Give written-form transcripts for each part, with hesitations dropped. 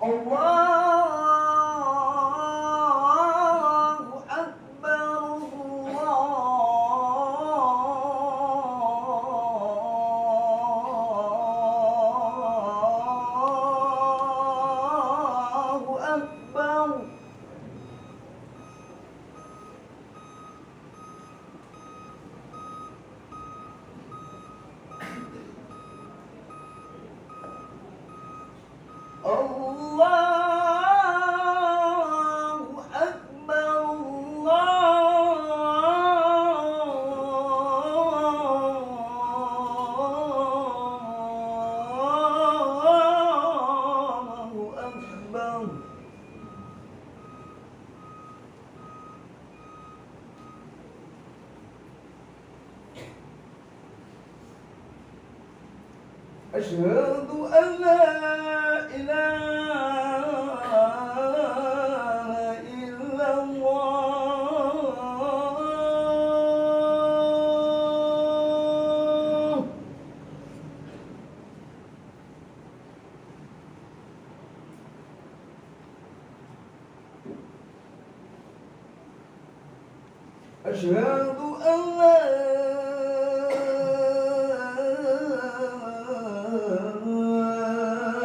الله أكبر الله أكبر الله أكبر الله أكبر أشهد أن لا إله إلا الله أشهد أن لا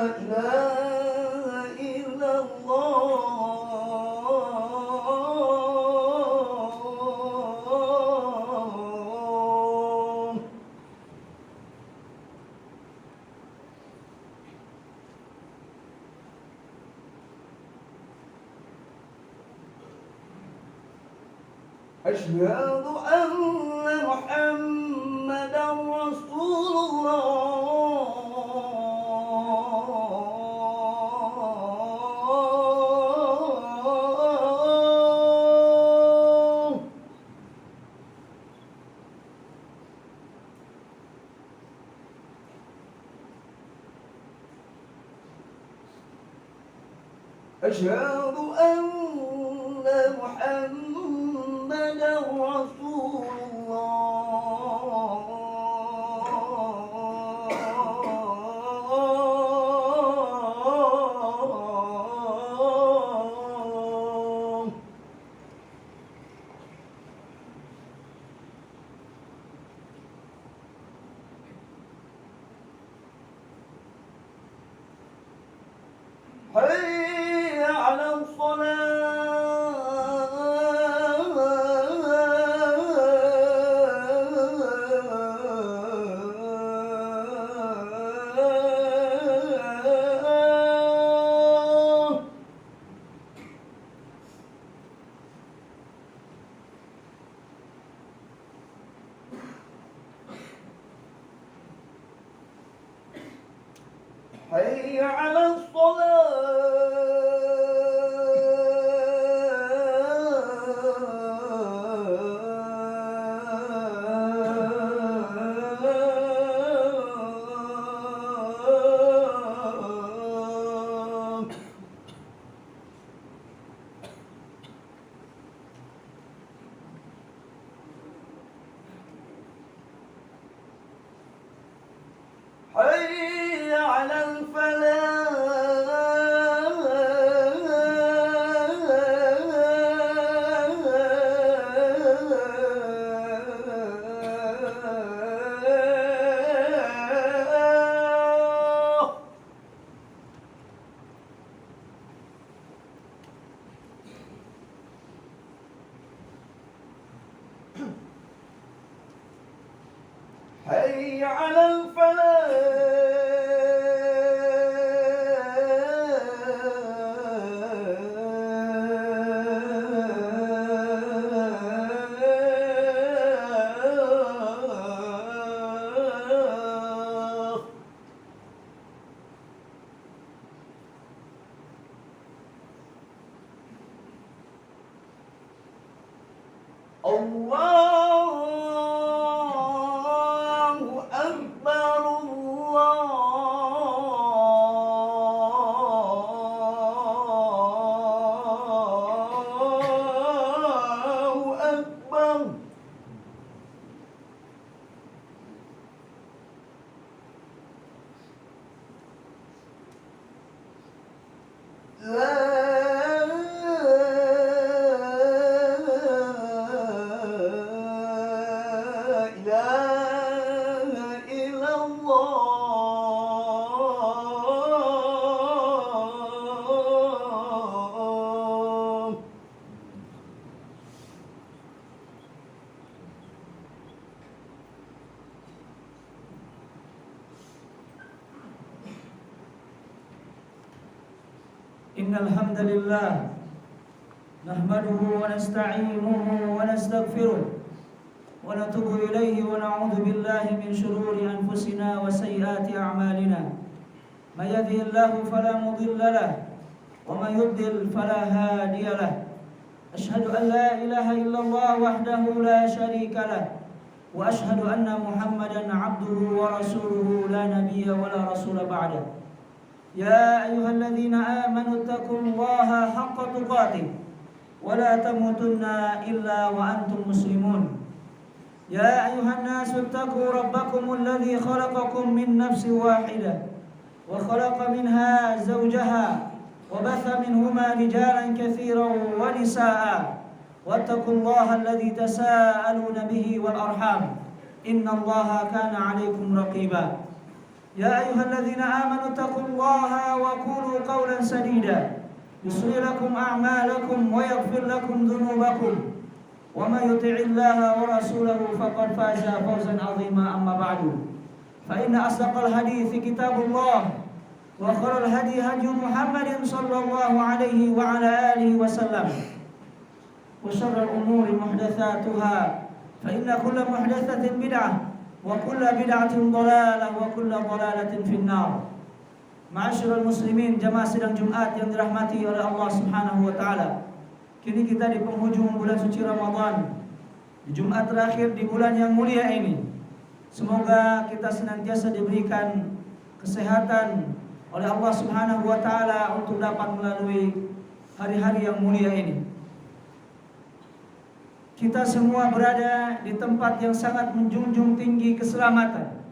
إله إلا الله أشهد أن محمدا رسول الله أشهد أن محمدا رسول الله حي على الصلاة حي على الصلاة حي على الفلاح حي على الفلاح الله أكبر الله أكبر الحمد لله نحمده ونستعينه ونستغفره ونتوب إليه ونعوذ بالله من شرور أنفسنا وسيئات أعمالنا من يهده الله فلا مضل له ومن يضلل فلا هادي له أشهد أن لا إله إلا الله وحده لا شريك له وأشهد أن محمدا عبده ورسوله لا نبي ولا رسول بعده يا أيها الذين آمنوا اتقوا الله حق تقاته ولا تموتن إلا وأنتم مسلمون يا أيها الناس اتقوا ربكم الذي خلقكم من نفس واحدة وخلق منها زوجها وبث منهما رجالا كثيرا ونساء واتقوا الله الذي تساءلون به والأرحام إن الله كان عليكم رقيبا يا أيها الذين آمنوا اتقوا الله وقولوا قولا سديدا يصلح لكم أعمالكم ويغفر لكم ذنوبكم ومن يطع الله ورسوله فقد فاز فوزا عظيما أما بعد فإن أصدق الحديث كتاب الله وخير الهدي هدي محمد صلى الله عليه وعلى آله وسلم وشر الأمور محدثاتها فإن كل محدثة بدعة وكل بدعة ضلالة وكل ضلالة في النار. Ma'asyiral muslimin, jamaah sidang Jumat yang dirahmati oleh Allah Subhanahu wa taala. Kini kita di penghujung bulan suci Ramadan, di Jumat terakhir di bulan yang mulia ini. Semoga kita senantiasa diberikan kesehatan oleh Allah Subhanahu wa taala untuk dapat melalui hari-hari yang mulia ini. Kita semua berada di tempat yang sangat menjunjung tinggi keselamatan.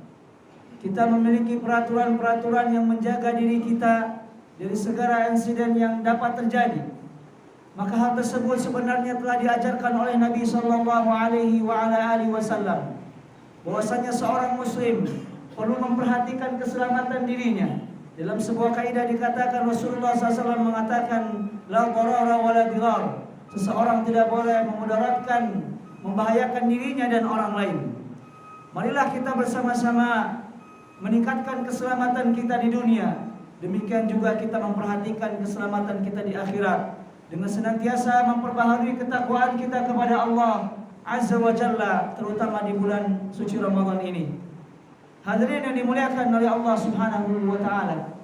Kita memiliki peraturan-peraturan yang menjaga diri kita dari segala insiden yang dapat terjadi. Maka hal tersebut sebenarnya telah diajarkan oleh Nabi sallallahu alaihi wasallam. Bahwasanya seorang muslim perlu memperhatikan keselamatan dirinya. Dalam sebuah kaidah dikatakan Rasulullah SAW mengatakan la darara wa la dirar. Seseorang tidak boleh memudaratkan, membahayakan dirinya dan orang lain. Marilah kita bersama-sama meningkatkan keselamatan kita di dunia. Demikian juga kita memperhatikan keselamatan kita di akhirat dengan senantiasa memperbaharui ketakwaan kita kepada Allah Azza wa Jalla, terutama di bulan suci Ramadan ini. Hadirin yang dimuliakan oleh Allah Subhanahu wa taala.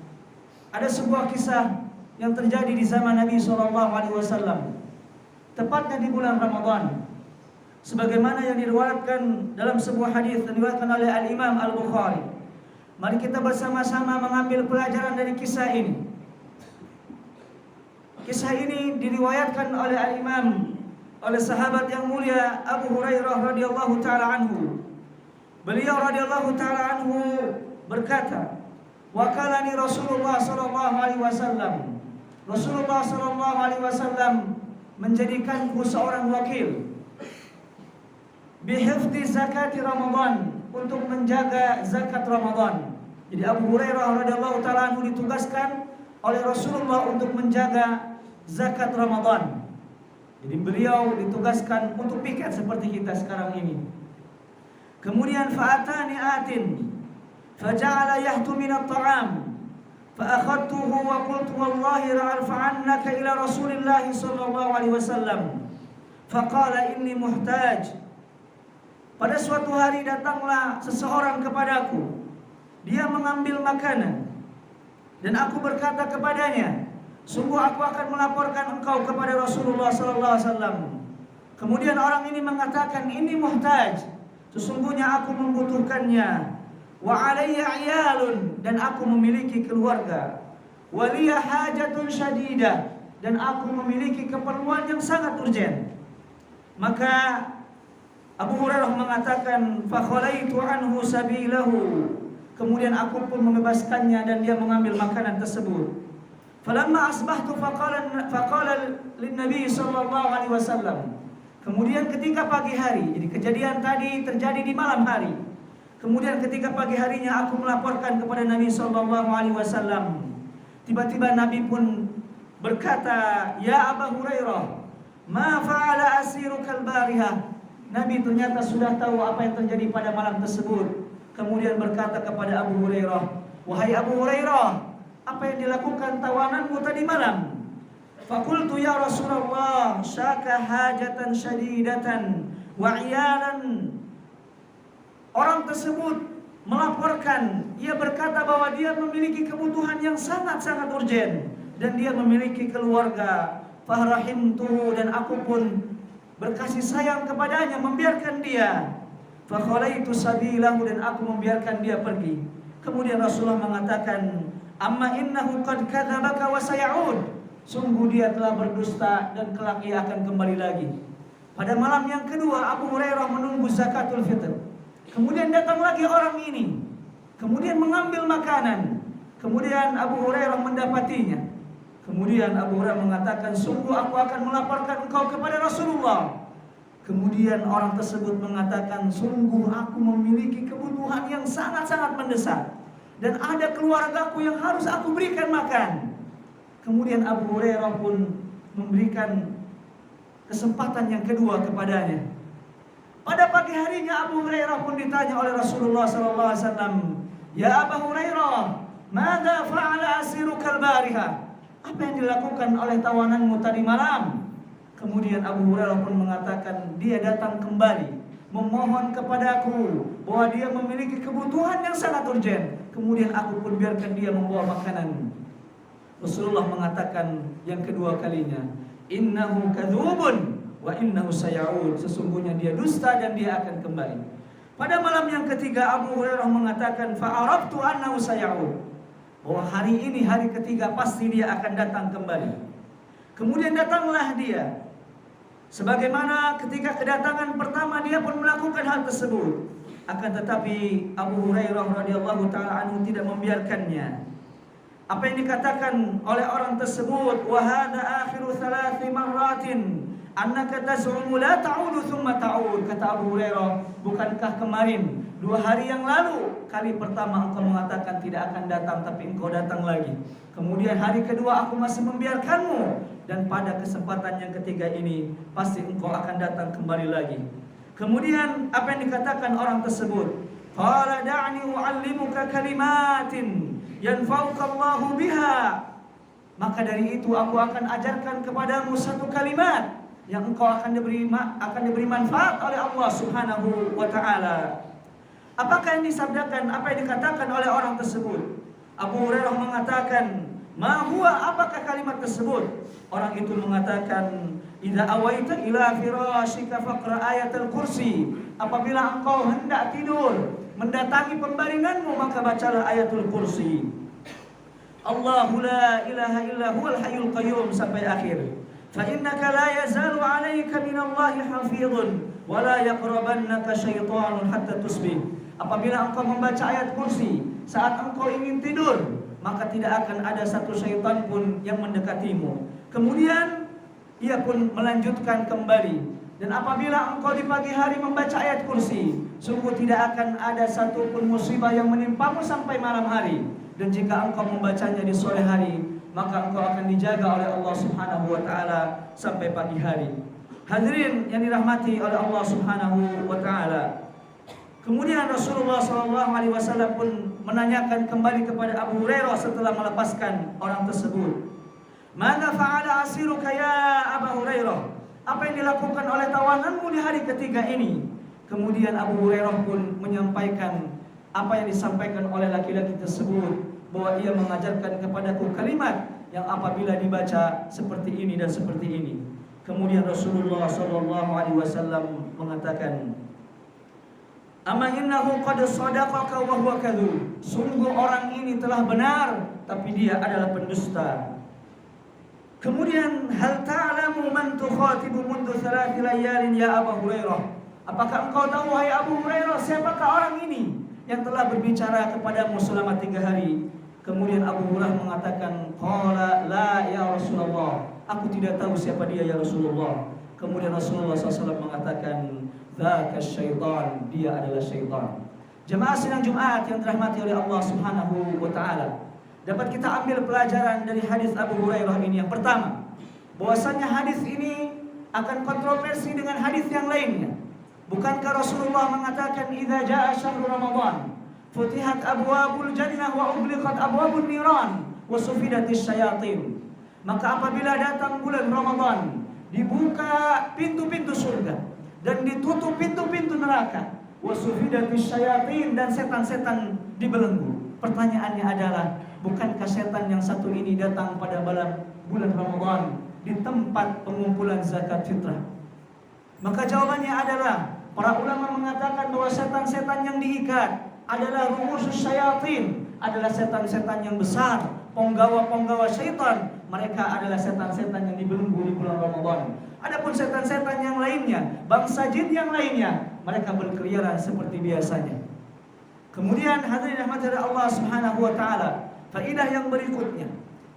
Ada sebuah kisah yang terjadi di zaman Nabi SAW. Tepatnya di bulan Ramadan, sebagaimana yang diriwayatkan dalam sebuah hadis yang diriwayatkan oleh Al-Imam Al-Bukhari. Mari kita bersama-sama mengambil pelajaran dari kisah ini. Kisah ini diriwayatkan oleh Al-Imam, oleh sahabat yang mulia Abu Hurairah radhiyallahu taala anhu. Beliau radhiyallahu taala anhu berkata, "Wakalani Rasulullah sallallahu alaihi wasallam." Rasulullah sallallahu alaihi wasallam menjadikanku seorang wakil bihifdi zakati Ramadan, untuk menjaga zakat Ramadan. Jadi Abu Hurairah radhiyallahu taala anhu ditugaskan oleh Rasulullah untuk menjaga zakat Ramadan. Jadi beliau ditugaskan untuk piket seperti kita sekarang ini. Kemudian fa'atani atin faja'ala yahtu min at-ta'am فأخذته وقلت والله لأرفعنك إلى رسول الله صلى الله عليه وسلم فقال إني محتاج. Pada suatu hari datanglah seseorang kepadaku, dia mengambil makanan, dan aku berkata kepadanya, sungguh aku akan melaporkan engkau kepada Rasulullah sallallahu alaihi wasallam. Kemudian orang ini mengatakan, ini muhtaj, sesungguhnya aku membutuhkannya. Wa alayya iyalun, dan aku memiliki keluarga. Wa liya hajatun syadidah, dan aku memiliki keperluan yang sangat urgen. Maka Abu Hurairah mengatakan, fa khalaitu anhu sabilahu. Kemudian aku pun membebaskannya dan dia mengambil makanan tersebut. Falamma asbahtu faqala lin Nabi sallallahu alaihi wasallam. Kemudian ketika pagi hari, jadi kejadian tadi terjadi di malam hari. Kemudian ketika pagi harinya aku melaporkan kepada Nabi SAW. Tiba-tiba Nabi pun berkata, Ya Abu Hurairah, ma fa'ala asirukal barihah. Nabi ternyata sudah tahu apa yang terjadi pada malam tersebut. Kemudian berkata kepada Abu Hurairah, wahai Abu Hurairah, apa yang dilakukan tawananmu tadi malam? Fakultu ya Rasulullah, syaka hajatan syadidatan wa iyalan. Orang tersebut melaporkan, ia berkata bahwa dia memiliki kebutuhan yang sangat-sangat urgen dan dia memiliki keluarga. Fahrahimtuhu, dan aku pun berkasih sayang kepadanya, membiarkan dia. Fakhalaitu sabilahu, dan aku membiarkan dia pergi. Kemudian Rasulullah mengatakan, amma innahu qad kadzabaka wa sayauд. Sungguh dia telah berdusta dan kelak ia akan kembali lagi. Pada malam yang kedua Abu Hurairah menunggu zakatul fitr. Kemudian datang lagi orang ini. Kemudian mengambil makanan. Kemudian Abu Hurairah mendapatinya. Kemudian Abu Hurairah mengatakan, sungguh aku akan melaporkan engkau kepada Rasulullah. Kemudian orang tersebut mengatakan, sungguh aku memiliki kebutuhan yang sangat-sangat mendesak. Dan ada keluargaku yang harus aku berikan makan. Kemudian Abu Hurairah pun memberikan kesempatan yang kedua kepadanya. Pada pagi harinya Abu Hurairah pun ditanya oleh Rasulullah SAW, ya Abu Hurairah, madza fa'ala asiruka al-bariha? Apa yang dilakukan oleh tawananmu tadi malam? Kemudian Abu Hurairah pun mengatakan, dia datang kembali memohon kepadaku bahwa dia memiliki kebutuhan yang sangat urgen. Kemudian aku pun biarkan dia membawa makanan. Rasulullah mengatakan yang kedua kalinya, innahu kadzubun wa innahu sayauд. Sesungguhnya dia dusta dan dia akan kembali. Pada malam yang ketiga Abu Hurairah mengatakan, fa'araftu annahu sayauд. Bahwa hari ini hari ketiga pasti dia akan datang kembali. Kemudian datanglah dia. Sebagaimana ketika kedatangan pertama dia pun melakukan hal tersebut. Akan tetapi Abu Hurairah radhiyallahu taala anhu tidak membiarkannya. Apa yang dikatakan oleh orang tersebut, wa hadza akhiru thalathi marratin annaka taz'umu la ta'udu thumma ta'ud. Kata Abu Hurairah, bukankah kemarin 2 hari yang lalu kali pertama engkau mengatakan tidak akan datang, tapi engkau datang lagi. Kemudian hari kedua aku masih membiarkanmu, dan pada kesempatan yang ketiga ini pasti engkau akan datang kembali lagi. Kemudian apa yang dikatakan orang tersebut, qala da'ni u'allimuka kalimatin yanfa'uka Allahu biha. Maka dari itu aku akan ajarkan kepadamu satu kalimat yang engkau akan diberi manfaat oleh Allah Subhanahu wa taala. Apakah yang disabdakan, apa yang dikatakan oleh orang tersebut? Abu Hurairah mengatakan, ma huwa, apakah kalimat tersebut? Orang itu mengatakan, idza awaita ila firashika faqra ayatul kursi. Apabila engkau hendak tidur, mendatangi pembaringanmu, maka bacalah ayatul kursi. Allahu la ilaha illa huwal hayyul qayyum sampai akhir. Fa innaka la yazalu 'alaika minallahi hafizun wa la yaqrabannaka syaitanun hatta tusbih. Apabila engkau membaca ayat kursi saat engkau ingin tidur, maka tidak akan ada satu syaitan pun yang mendekatimu. Kemudian ia pun melanjutkan kembali, dan apabila engkau di pagi hari membaca ayat kursi, sungguh tidak akan ada satu pun musibah yang menimpamu sampai malam hari. Dan jika engkau membacanya di sore hari, maka engkau akan dijaga oleh Allah Subhanahu wa taala sampai pagi hari. Hadirin yang dirahmati oleh Allah Subhanahu wa taala. Kemudian Rasulullah SAW pun menanyakan kembali kepada Abu Hurairah setelah melepaskan orang tersebut. Maka fa'ala asiruka ya Abu Hurairah? Apa yang dilakukan oleh tawananmu di hari ketiga ini? Kemudian Abu Hurairah pun menyampaikan apa yang disampaikan oleh laki-laki tersebut, bahwa ia mengajarkan kepadaku kalimat yang apabila dibaca seperti ini dan seperti ini. Kemudian Rasulullah SAW mengatakan, amma innahu qad sadaqaka wa huwa kadzub. Sungguh orang ini telah benar, tapi dia adalah pendusta. Kemudian, hal ta'lamu man tukhatibu mundu 3 layalin ya Abu Hurairah? Apakah engkau tahu wahai Abu Hurairah, siapakah orang ini yang telah berbicara kepadamu selama 3 hari? Kemudian Abu Hurairah mengatakan, qala la ya Rasulullah, aku tidak tahu siapa dia ya Rasulullah. Kemudian Rasulullah SAW mengatakan, dzaka syaitan, dia adalah syaitan. Jemaah sidang Jumat yang dirahmati oleh Allah Subhanahu wa taala, dapat kita ambil pelajaran dari hadis Abu Hurairah ini. Yang pertama, bahwasanya hadis ini akan kontroversi dengan hadis yang lainnya. Bukankah Rasulullah mengatakan, idza jaa syahrul Ramadan futihat abwabul jannah wa ughliqat abwabun niran wa sufidatis syayatin? Maka apabila datang bulan Ramadan, dibuka pintu-pintu surga dan ditutup pintu-pintu neraka. Wasufidatis syayatin, dan setan-setan dibelenggu. Pertanyaannya adalah, bukankah setan yang satu ini datang pada bulan Ramadan di tempat pengumpulan zakat fitrah? Maka jawabannya adalah, para ulama mengatakan bahwa setan-setan yang diikat adalah ru'usus syayatin, adalah setan-setan yang besar, penggawa-penggawa syaitan. Mereka adalah setan-setan yang dibelenggu di bulan Ramadan. Adapun setan-setan yang lainnya, bangsa jin yang lainnya, mereka berkeliaran seperti biasanya. Kemudian hadirin rahmati Allah Subhanahu wa taala, faedah yang berikutnya,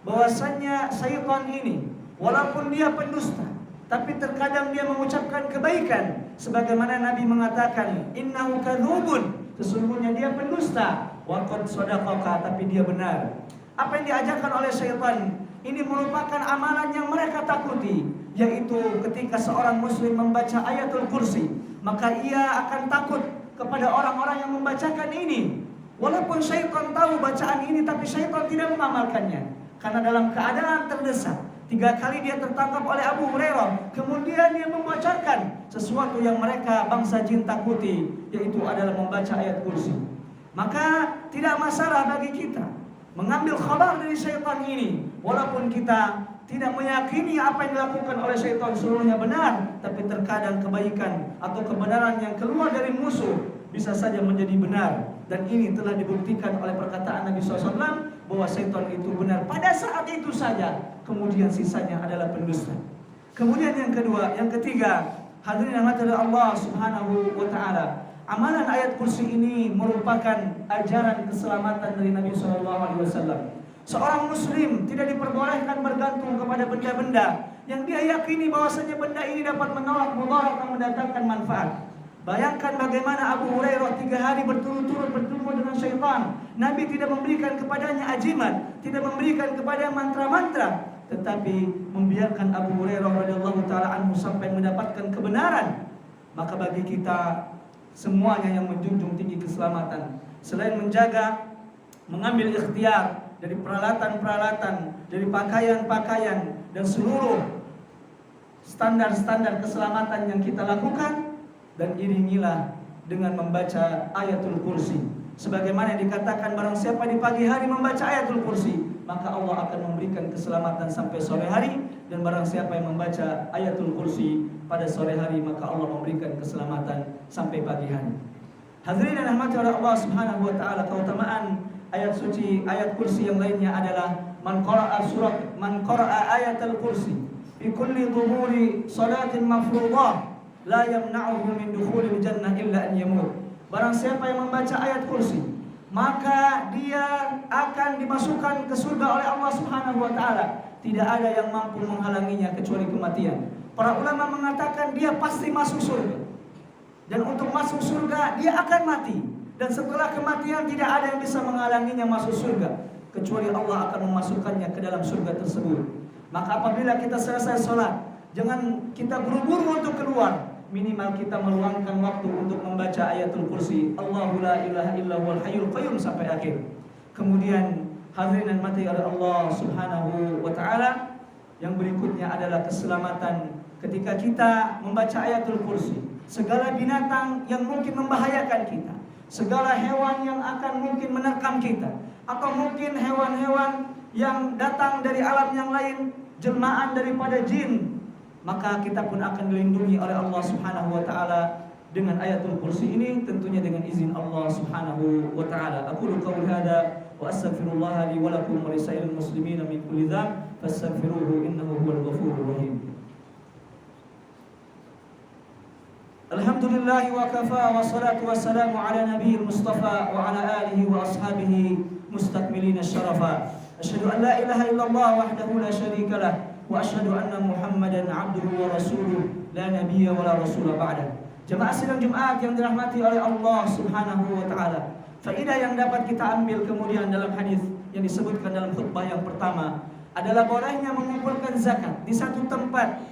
bahwasanya syaitan ini walaupun dia pendusta, tapi terkadang dia mengucapkan kebaikan, sebagaimana Nabi mengatakan, innahu kadzubun, sesungguhnya dia pendusta, wa qad sadaqaka, tapi dia benar. Apa yang diajarkan oleh syaitan ini merupakan amalan yang mereka takuti, yaitu ketika seorang muslim membaca ayatul kursi, maka ia akan takut kepada orang-orang yang membacakan ini. Walaupun syaitan tahu bacaan ini, tapi syaitan tidak mengamalkannya, karena dalam keadaan terdesak. 3 kali dia tertangkap oleh Abu Hurairah, kemudian dia membacakan sesuatu yang mereka bangsa jin takuti, yaitu adalah membaca ayat kursi. Maka tidak masalah bagi kita mengambil khabar dari syaitan ini, walaupun kita tidak meyakini apa yang dilakukan oleh syaitan seluruhnya benar, tapi terkadang kebaikan atau kebenaran yang keluar dari musuh bisa saja menjadi benar. Dan ini telah dibuktikan oleh perkataan Nabi SAW bahwa syaitan itu benar pada saat itu saja, kemudian sisanya adalah pendusta. Kemudian yang ketiga, hadirin yang dirahmati Allah Subhanahu wa taala, amalan ayat kursi ini merupakan ajaran keselamatan dari Nabi SAW. Seorang muslim tidak diperbolehkan bergantung kepada benda-benda yang dia yakini bahwasanya benda ini dapat menolak mudarat dan mendatangkan manfaat. Bayangkan bagaimana Abu Hurairah 3 hari berturut-turut bertemu dengan syaitan. Nabi tidak memberikan kepadanya ajimat, tidak memberikan kepada mantra-mantra, tetapi membiarkan Abu Hurairah radhiyallahu taala anhu sampai mendapatkan kebenaran. Maka bagi kita semuanya yang menjunjung tinggi keselamatan, selain menjaga, mengambil ikhtiar dari peralatan-peralatan, dari pakaian-pakaian, dan seluruh standar-standar keselamatan yang kita lakukan, dan iringilah dengan membaca ayatul kursi. Sebagaimana dikatakan, barang siapa di pagi hari membaca ayatul kursi, maka Allah akan memberikan keselamatan sampai sore hari. Dan barang siapa yang membaca ayatul kursi pada sore hari, maka Allah memberikan keselamatan sampai pagi hari. Hadirin dan rahmati Allah Subhanahu wa taala, keutamaan ayat suci, ayat kursi yang lainnya adalah man qara'a ayatul kursi fi kulli dhuhuri salatin mafruḍah la yamna'uhu min dukhulil jannah illa an yamut. Barang siapa yang membaca ayat kursi, maka dia akan dimasukkan ke surga oleh Allah Subhanahu wa taala. Tidak ada yang mampu menghalanginya kecuali kematian. Para ulama mengatakan dia pasti masuk surga. Dan untuk masuk surga dia akan mati. Dan setelah kematian tidak ada yang bisa menghalanginya masuk surga, kecuali Allah akan memasukkannya ke dalam surga tersebut. Maka apabila kita selesai sholat, jangan kita buru-buru untuk keluar. Minimal kita meluangkan waktu untuk membaca ayatul kursi, Allahu la ilaha illa huwal hayyul qayyum, sampai akhir. Kemudian hadirin dan mati oleh Allah Subhanahu wa taala, yang berikutnya adalah keselamatan ketika kita membaca ayatul kursi. Segala binatang yang mungkin membahayakan kita, segala hewan yang akan mungkin menerkam kita, atau mungkin hewan-hewan yang datang dari alam yang lain, jelmaan daripada jin, maka kita pun akan dilindungi oleh Allah Subhanahu wa taala dengan ayatul kursi ini, tentunya dengan izin Allah Subhanahu wa taala. Aqulu qawli hadza wa astaghfirullah li wa lakum wa lisairil muslimin min kulli dzamb fastaghfiruhu innahu huwal ghafurur rahim. Alhamdulillah wa kafa, wa salatu wassalamu ala nabiyil mustafa wa ala alihi wa ashabihi mustakmilin syarafa. Asyhadu an la ilaha illallah wahdahu la syarika lah, wa asyhadu anna Muhammadan abduhu wa rasuluh, la nabiyya wa la rasula ba'dah. Jemaah sidang Jumat yang dirahmati oleh Allah Subhanahu wa taala, faedah yang dapat kita ambil kemudian dalam hadis yang disebutkan dalam khutbah yang pertama adalah bolehnya mengumpulkan zakat di satu tempat,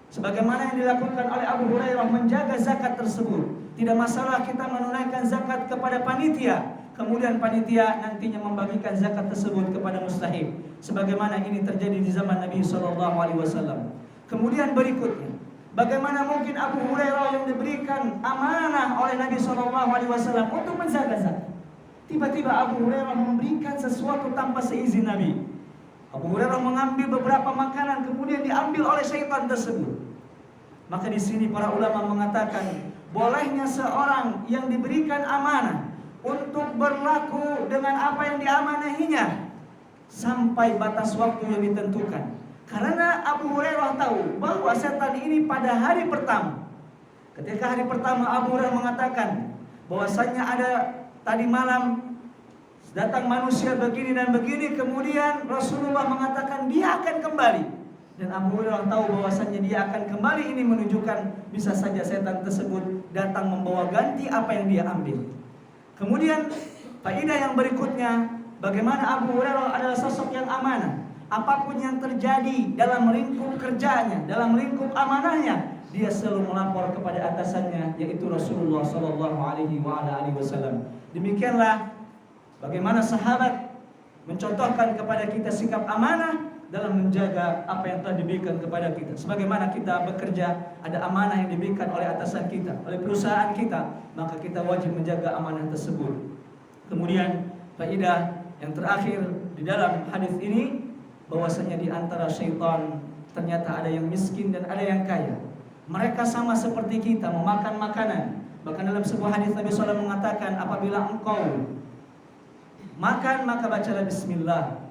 sebagaimana yang dilakukan oleh Abu Hurairah, menjaga zakat tersebut. Tidak masalah kita menunaikan zakat kepada panitia, kemudian panitia nantinya membagikan zakat tersebut kepada mustahik, sebagaimana ini terjadi di zaman Nabi SAW. Kemudian berikutnya, bagaimana mungkin Abu Hurairah yang diberikan amanah oleh Nabi SAW untuk menjaga zakat, tiba-tiba Abu Hurairah memberikan sesuatu tanpa seizin Nabi. Abu Hurairah mengambil beberapa makanan, kemudian diambil oleh syaitan tersebut. Maka di sini para ulama mengatakan bolehnya seorang yang diberikan amanah untuk berlaku dengan apa yang diamanahinya sampai batas waktu yang ditentukan. Karena Abu Hurairah tahu bahwa setan ini pada hari pertama, ketika hari pertama Abu Hurairah mengatakan bahwasanya ada tadi malam datang manusia begini dan begini, kemudian Rasulullah mengatakan dia akan kembali. Dan Abu Hurairah tahu bahwasanya dia akan kembali, ini menunjukkan bisa saja setan tersebut datang membawa ganti apa yang dia ambil. Kemudian faedah yang berikutnya, bagaimana Abu Hurairah adalah sosok yang amanah. Apapun yang terjadi dalam lingkup kerjanya, dalam lingkup amanahnya, dia selalu melapor kepada atasannya, yaitu Rasulullah SAW. Demikianlah bagaimana sahabat mencontohkan kepada kita sikap amanah dalam menjaga apa yang telah diberikan kepada kita. Sebagaimana kita bekerja, ada amanah yang diberikan oleh atasan kita, oleh perusahaan kita, maka kita wajib menjaga amanah tersebut. Kemudian faedah yang terakhir di dalam hadis ini, bahwasanya di antara syaitan ternyata ada yang miskin dan ada yang kaya. Mereka sama seperti kita, memakan makanan. Bahkan dalam sebuah hadis Nabi SAW mengatakan, apabila engkau makan maka bacalah bismillah,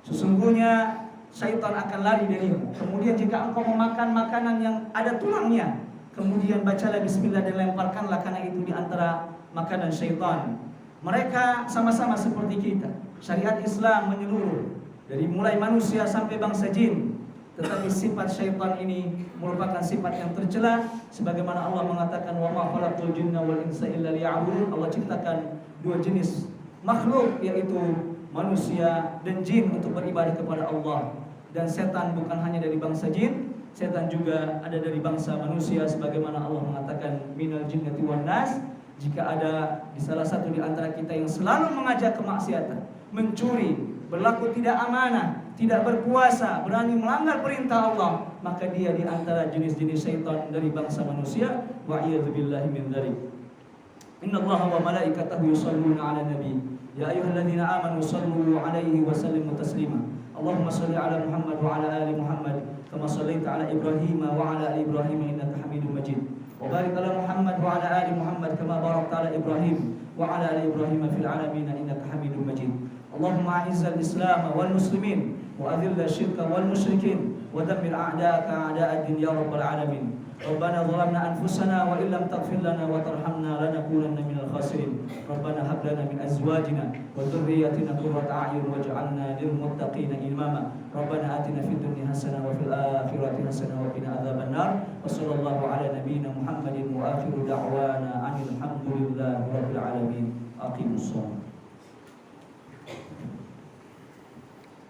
sesungguhnya syaitan akan lari darimu. Kemudian jika engkau memakan makanan yang ada tulangnya, kemudian bacalah bismillah dan lemparkanlah, karena itu di antara makanan syaitan. Mereka sama-sama seperti kita. Syariat Islam menyeluruh dari mulai manusia sampai bangsa jin. Tetapi sifat syaitan ini merupakan sifat yang tercela, sebagaimana Allah mengatakan, wa ma khalaqul jinna wal insa illa liya'budun. Allah ciptakan dua jenis makhluk, yaitu manusia dan jin, untuk beribadah kepada Allah. Dan setan bukan hanya dari bangsa jin, setan juga ada dari bangsa manusia, sebagaimana Allah mengatakan minal jinnati wan nas. Jika ada di salah satu di antara kita yang selalu mengajak kemaksiatan, mencuri, berlaku tidak amanah, tidak berpuasa, berani melanggar perintah Allah, maka dia di antara jenis-jenis syaitan dari bangsa manusia. Wa iyadzubillahi min dzalik. Innallaha wa malaikatahu yusholluna 'alan nabi. Ya ayyuhalladzina amanu shallu 'alaihi wa sallimu taslima. Allahumma shalli 'ala Muhammad wa 'ala ali Muhammad kama shallaita 'ala Ibrahim wa 'ala ali Ibrahim innaka Hamidum Majid. Wa barik 'ala Muhammad wa 'ala ali Muhammad kama barakta 'ala Ibrahim wa 'ala ali Ibrahim fil 'alamin innaka Hamidum Majid. Allahumma a'izzal Islam wal muslimin wa adhil asyirka wal musyrikin wa dammir a'da'aka a'da'ad-din ya rabbal alamin. Rabbana zalamna anfusana wa illam taghfir lana wa tarhamna lanakunanna minal khasirin. Rabbana hab lana min azwajina wa dhurriyyatina qurrata a'yun waj'alna lil muttaqina imama. Rabbana atina fid dunya hasanah wa fil akhirati hasanah wa qina adzabannar. Wa sallallahu ala nabiyyina Muhammadin wa akhiru da'wana 'anil hamdulillahi rabbil alamin. Aqimus shalah.